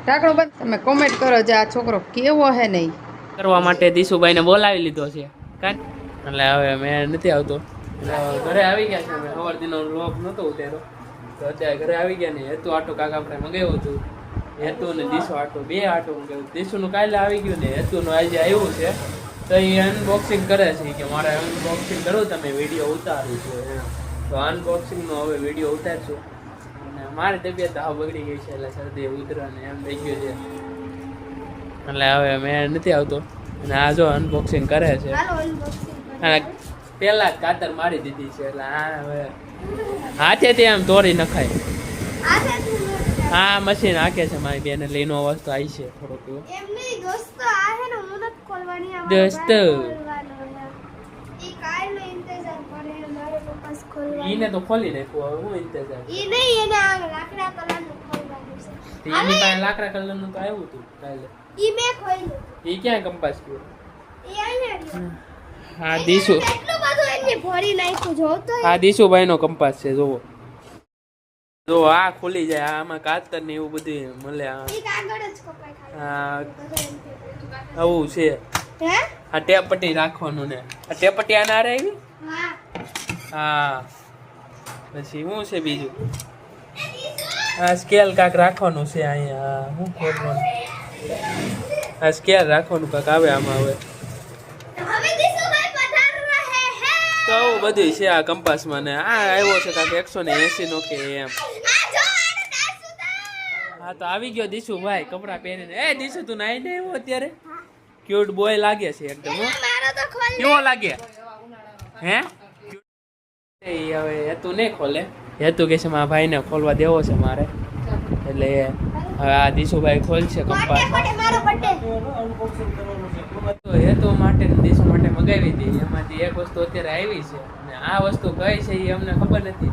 ઢાંકણું બંધ. તમે કોમેન્ટ કરો જે આ છોકરો કેવો હે નહીં કરવા માટે દીશુભાઈને બોલાવી લીધો છે કાન એટલે હવે મેં નથી આવતો ઘરે આવી ગયા છે અમે સવાર દિનો વ્લોગ નહોતો ઉતાર્યો તો અત્યારે ઘરે આવી ગયા ને હેતુ આટો કાકા આપણે મંગાવ્યું હતું હેતુ ને દીશુ આટો બે આટો મંગાવ્યું દીશુનું કાલે આવી ગયું ને હેતુનું આજે આવ્યું છે તો એ અનબોક્સિંગ કરે છે કે મારે અનબોક્સિંગ કરું તમે વિડીયો ઉતારું છું તો અનબોક્સિંગનો હવે વિડીયો ઉતારશું અને મારી તબિયત હાવ બગડી ગઈ છે એટલે શરદી ઉધરા ને એમ થઈ ગયું છે એટલે હવે મેં નથી આવતો અને આ જો અનબોક્સિંગ કરે છે અને પેલા કાતર મારી દીધી છે એટલે આ હવે હાથેથી આમ તોડી નખાય હા મશીન હાકે છે મારી બેન એટલે એનો અવાજ તો આવી છે થોડોક દોસ્તો ઈને તો ખોલી નાખ્યું હવે હું ઇંતજાર એની પાસે લાકડા કલરનું તો આવ્યું હતું કાલે એ ક્યાં કંપાસ ગયો હા દીશુ હા દીશુભાઈ નો કંપાસ છે જોવો જો આ ખુલી જાય આમાં કાતર ને એવું બધું મળે હા આવું છે આ ટેપટી રાખવાનું ને આ ટેપટી આને આરે આવી હા પછી શું છે બીજું આ સ્કેલ કાંક રાખવાનું છે અહીંયા શું ખોલવાનું આ સ્કેલ રાખવાનું કાંક આવે આમાં હવે તો આવું બધું છે આ કંપાસમાં ને આ આવ્યો છે કાંક 180 નો કે એમ હા તો આવી ગયો દીશુભાઈ કપડા પહેરીને એ દીશુ તું નાઈ ને આવ્યો અત્યારે ક્યુટ બોય લાગે છે એકદમ કેવો લાગે હે હવે હેતુ નહીં ખોલે હેતુ કે છે મારા ભાઈને ખોલવા દેવો છે મારે એટલે હવે આ દીશુભાઈ ખોલશે કંપાસ તો હેતુ માટે દીશુ માટે મગાવી હતી એમાંથી એક વસ્તુ અત્યારે આવી છે અને આ વસ્તુ કઈ છે એ અમને ખબર નથી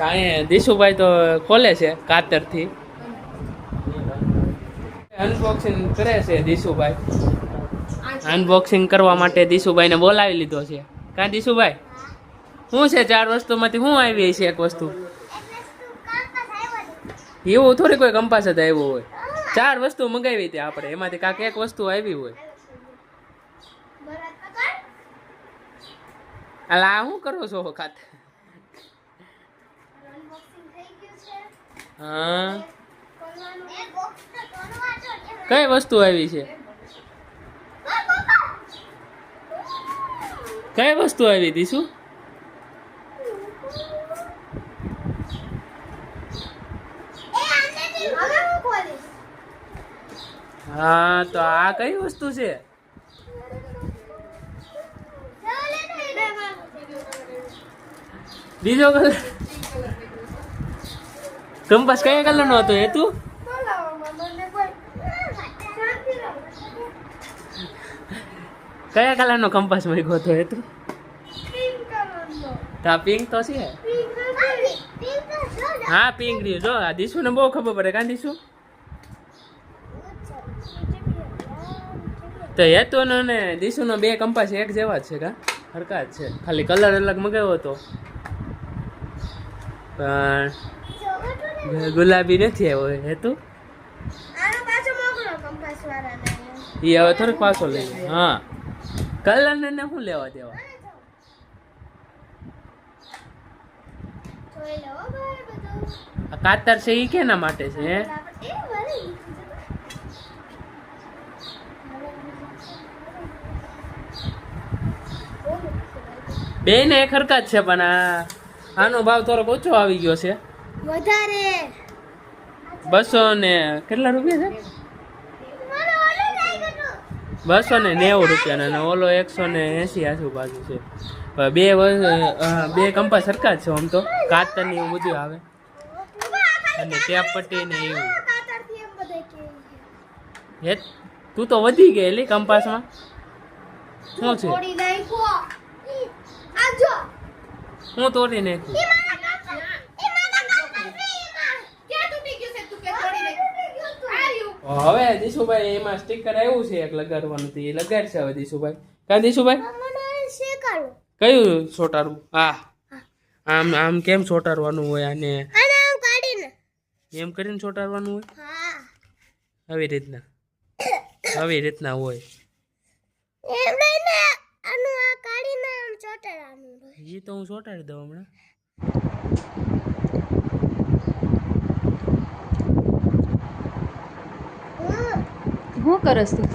અહીંયા દીશુભાઈ તો ખોલે છે કાતરથી અનબોક્સિંગ કરે છે દીશુભાઈ અનબોક્સિંગ કરવા માટે દીશુભાઈને બોલાવી લીધો છે કાં દીશુભાઈ શું છે 4 વસ્તુમાંથી શું આવી છે એક વસ્તુ એવું થોડી કોઈ કંપાસ જ આવ્યો હોય 4 વસ્તુ મંગાવી હતી આપણે એમાંથી કાંક એક વસ્તુ આવી હોય અલા આ શું કરો છો ખાતે હા કઈ વસ્તુ આવી છે કઈ વસ્તુ આવી હતી શું હા તો આ કઈ વસ્તુ છે બીજો કલર કંપાસ કયા કલર નો હતો હેતુ કયા કલર નો કંપાસ મૂક્યો હતો હેતુ તા પિંક તો છે હા પિંક રહ્યું જો આ દીશુ ને બહુ ખબર પડે કાં દીશુ તો હેતુ ને દીશુ નો 2 કંપાસ એક જેવા જ છે કા હરકા જ છે ખાલી કલર અલગ મગાવ્યો હતો પણ ગુલાબી નથી આવ્યો હેતુ એ હવે થોડોક પાછો લઈ હા કલર ને શું લેવા દેવા આ કાતર છે એ કેના માટે છે હે બે ને એક હરકત છે પણ આનો ભાવ થોડોક ઓછો આવી ગયો છે વધારે 200 ને કેટલા રૂપિયા છે 290 રૂપિયા અને ઓલો 180 આજુબાજુ છે બે કંપાસ સરખા જ છે આમ તો કાતર ને એવું બધું આવે અને ટેપ પટ્ટી ને એવું હે તું તો વધી ગયેલી કંપાસમાં શું છે હું તોડી નાખ્યું હવે દીશુભાઈ એમાં સ્ટીકર આવ્યું છે એક લગાડવાનું એ લગાડશે હવે દીશુભાઈ કા દીશુભાઈ કયું ચોટાડવું હા આમ આમ કેમ ચોટાડવાનું હોય આને એમ કરીને ચોટાડવાનું હોય આવી રીતના હોય એ તો હું ચોટાડી દઉં હમણાં. શું કરસ તું?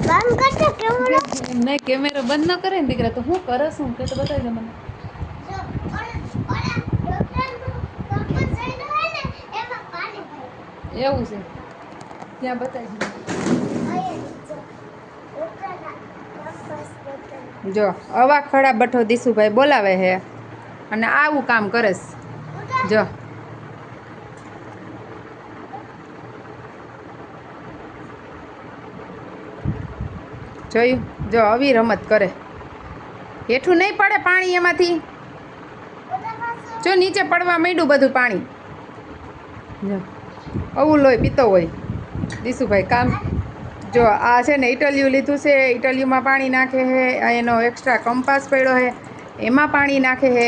નહીં, કેમેરો બંધ ન કરે ને દીકરા, તો શું કરસ? હું કે તો બતાવી દે મને. એવું છે, ત્યાં બતાવી દે. જો અવા ખડા બઠો દીશુભાઈ બોલાવે છે અને આવું કામ કરેસ. જો જોયું? જો આવી રમત કરે. હેઠું નહીં પડે પાણી એમાંથી. જો નીચે પડવા માંડ્યું બધું પાણી. જો આવું લોહી પીતો હોય દીશુભાઈ કામ. જો આ છે ને ઇટલિયું લીધું છે, ઇટલિયુંમાં પાણી નાખે છે, એનો એક્સ્ટ્રા કંપાસ પડ્યો છે એમાં પાણી નાખે છે.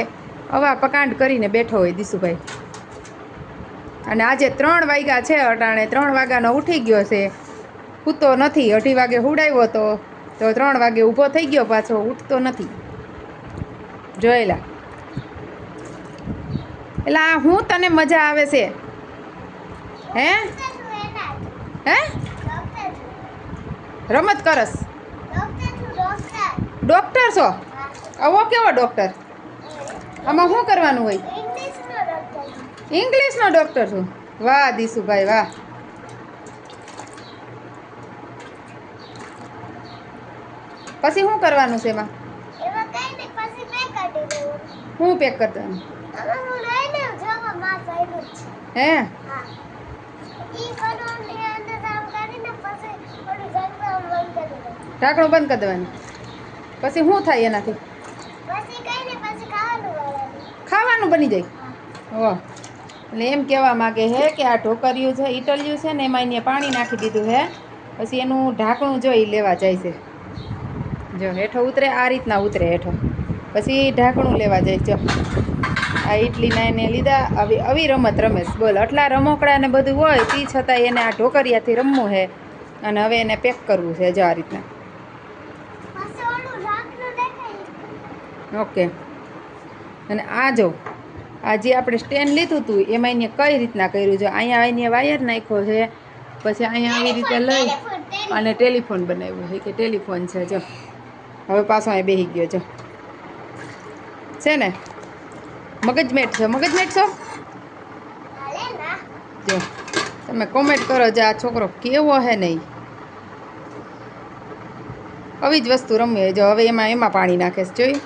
આવા પકાંડ કરીને બેઠો હોય દીશુભાઈ. અને આજે 3 વાગ્યા છે, અટાણે 3 વાગ્યાનો ઉઠી ગયો છે, સૂતો નથી. 2:30 વાગે હુડાવ્યો હતો તો 3 વાગે ઊભો થઈ ગયો, પાછો ઉઠતો નથી. જોયેલા એટલે આ હું તને મજા આવે છે હે? હે રમત કરસ? ડોક્ટર છો? આવો કેવો ડોક્ટર? આમાં શું કરવાનું હોય? ઇંગ્લિશનો ડોક્ટર છું? વાહ દીશુભાઈ વાહ. પછી શું કરવાનું છે એમાં? શું પેક કરવાનું? હે ઢાંકણું બંધ કરી દેવાનું. પછી શું થાય એનાથી? ખાવાનું બની જાય. ઓહ, એટલે એમ કહેવા માગે છે કે આ ઢોકરિયું છે, ઇટલિયું છે ને, એમાં એને પાણી નાખી દીધું છે. પછી એનું ઢાંકણું જો લેવા જાય છે. જો હેઠો ઉતરે, આ રીતના ઉતરે હેઠો. પછી ઢાંકણું લેવા જાય. જો આ ઇડલીના એને લીધા. આવી રમત રમેશ બોલ. આટલા રમકડા ને બધું હોય તે છતાં એને આ ઢોકરિયાથી રમવું છે અને હવે એને પેક કરવું છે. જો આ રીતના. ઓકે. અને આ જો આ જે આપણે સ્ટેન્ડ લીધું હતું એમાં એને કઈ રીતના કર્યું છે. અહીંયા એને વાયર નાખ્યો છે, પછી અહીંયા આવી રીતે લઈ અને ટેલિફોન બનાવ્યું છે કે ટેલિફોન છે. જો હવે પાછો અહીં બેસી ગયો. જો છે ને મગજમેટ છો, મગજમેટ છો. જો તમે કોમેન્ટ કરો જે આ છોકરો કેવો હે નહીં. આવી જ વસ્તુ રમીએ. જો હવે એમાં પાણી નાખે છે. જોયું?